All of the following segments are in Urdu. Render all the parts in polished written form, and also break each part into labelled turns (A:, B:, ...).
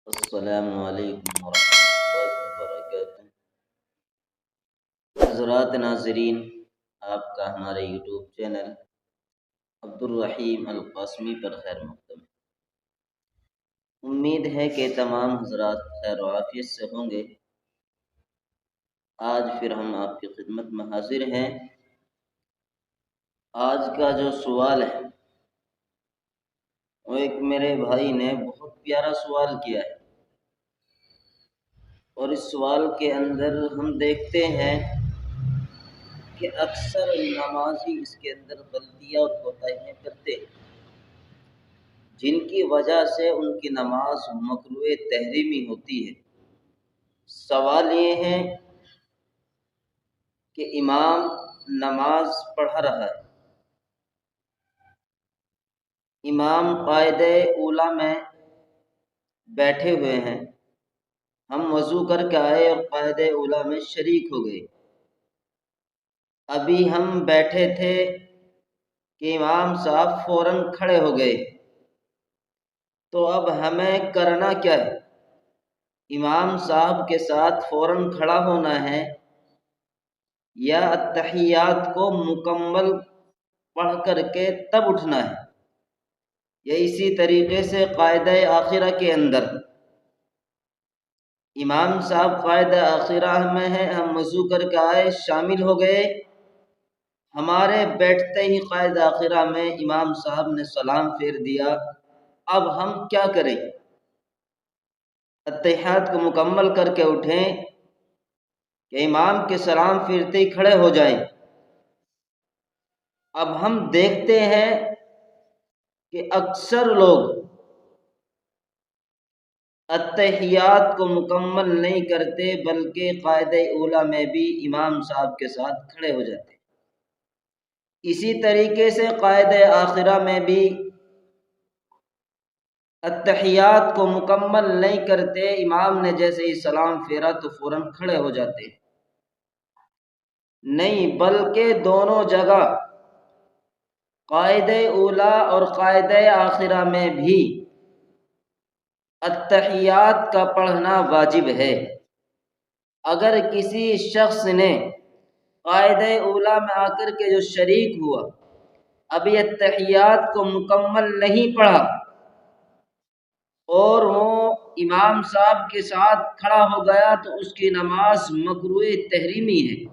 A: السلام علیکم ورحمۃ اللہ وبرکاتہ۔ حضرات ناظرین، آپ کا ہمارے یوٹیوب چینل عبدالرحیم القاسمی پر خیر مقدم ہے۔ امید ہے کہ تمام حضرات خیر و عافیت سے ہوں گے۔ آج پھر ہم آپ کی خدمت میں حاضر ہیں۔ آج کا جو سوال ہے وہ ایک میرے بھائی نے بہت پیارا سوال کیا ہے، اور اس سوال کے اندر ہم دیکھتے ہیں کہ اکثر نمازی اس کے اندر غلطیاں اور کوتاہیاں کرتے ہیں، جن کی وجہ سے ان کی نماز مکروہ تحریمی ہوتی ہے۔ سوال یہ ہے کہ امام نماز پڑھا رہا ہے، امام قاعدہ اولیٰ میں بیٹھے ہوئے ہیں، ہم وضو کر کے آئے اور قاعدہ اولیٰ میں شریک ہو گئے۔ ابھی ہم بیٹھے تھے کہ امام صاحب فوراً کھڑے ہو گئے، تو اب ہمیں کرنا کیا ہے؟ امام صاحب کے ساتھ فوراً کھڑا ہونا ہے یا اتحیات کو مکمل پڑھ کر کے تب اٹھنا ہے؟ یا اسی طریقے سے قاعدہ آخرہ کے اندر امام صاحب قاعدہ آخرہ میں ہے، ہم وضو کر کے آئے، شامل ہو گئے، ہمارے بیٹھتے ہی قاعدہ آخرہ میں امام صاحب نے سلام پھیر دیا، اب ہم کیا کریں؟ اتحیات کو مکمل کر کے اٹھیں کہ امام کے سلام پھیرتے ہی کھڑے ہو جائیں؟ اب ہم دیکھتے ہیں کہ اکثر لوگ اتحیات کو مکمل نہیں کرتے، بلکہ قاعدہ اولیٰ میں بھی امام صاحب کے ساتھ کھڑے ہو جاتے ہیں۔ اسی طریقے سے قاعدہ آخرہ میں بھی اتحیات کو مکمل نہیں کرتے، امام نے جیسے ہی سلام پھیرا تو فوراً کھڑے ہو جاتے ہیں۔ نہیں، بلکہ دونوں جگہ قاعدہ اولیٰ اور قاعدہ آخرہ میں بھی اتحیات کا پڑھنا واجب ہے۔ اگر کسی شخص نے قاعدہ اولیٰ میں آ کر کے جو شریک ہوا، ابھی اتحیات کو مکمل نہیں پڑھا اور وہ امام صاحب کے ساتھ کھڑا ہو گیا، تو اس کی نماز مکروہ تحریمی ہے۔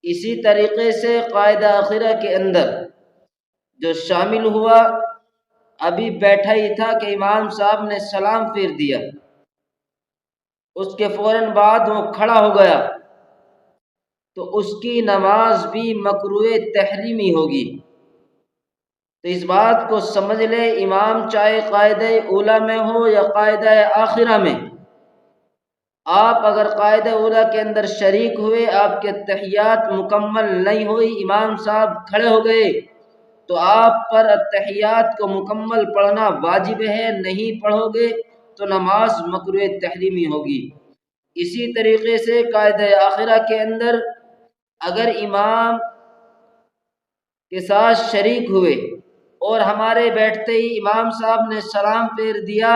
A: اسی طریقے سے قاعدہ آخرہ کے اندر جو شامل ہوا، ابھی بیٹھا ہی تھا کہ امام صاحب نے سلام پھیر دیا، اس کے فوراً بعد وہ کھڑا ہو گیا، تو اس کی نماز بھی مکروہ تحریمی ہوگی۔ تو اس بات کو سمجھ لے، امام چاہے قاعدہ اولیٰ میں ہو یا قاعدہ آخرہ میں، آپ اگر قاعدہ اولیٰ کے اندر شریک ہوئے، آپ کے تحیات مکمل نہیں ہوئی، امام صاحب کھڑے ہو گئے، تو آپ پر اتحیات کو مکمل پڑھنا واجب ہے، نہیں پڑھو گے تو نماز مکروہ تحریمی ہوگی۔ اسی طریقے سے قاعدہ آخرہ کے اندر اگر امام کے ساتھ شریک ہوئے اور ہمارے بیٹھتے ہی امام صاحب نے سلام پھیر دیا،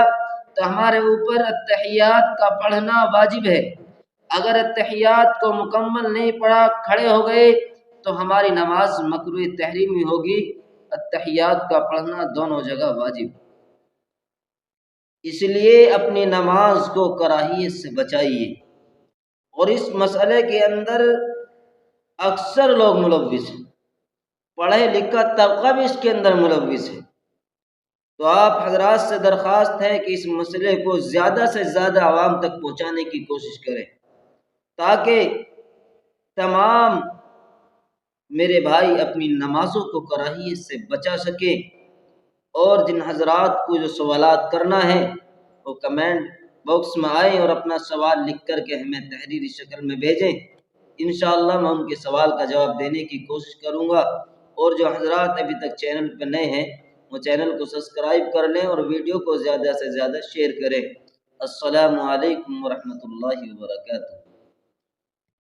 A: تو ہمارے اوپر اتحیات کا پڑھنا واجب ہے۔ اگر اتحیات کو مکمل نہیں پڑھا، کھڑے ہو گئے، تو ہماری نماز مکروہ تحریمی ہوگی۔ اتحیات کا پڑھنا دونوں جگہ واجب۔ اس لیے اپنی نماز کو کراہیت سے بچائیے، اور اس مسئلے کے اندر اکثر لوگ ملوث ہیں، پڑھے لکھا طبقہ بھی اس کے اندر ملوث ہے۔ تو آپ حضرات سے درخواست ہے کہ اس مسئلے کو زیادہ سے زیادہ عوام تک پہنچانے کی کوشش کریں، تاکہ تمام میرے بھائی اپنی نمازوں کو کراہیت سے بچا سکیں۔ اور جن حضرات کو جو سوالات کرنا ہے وہ کمنٹ باکس میں آئیں اور اپنا سوال لکھ کر کے ہمیں تحریری شکل میں بھیجیں، انشاءاللہ میں ان کے سوال کا جواب دینے کی کوشش کروں گا۔ اور جو حضرات ابھی تک چینل پہ نئے ہیں، وہ چینل کو سبسکرائب کر لیں اور ویڈیو کو زیادہ سے زیادہ شیئر کریں۔ السلام علیکم ورحمۃ اللہ وبرکاتہ۔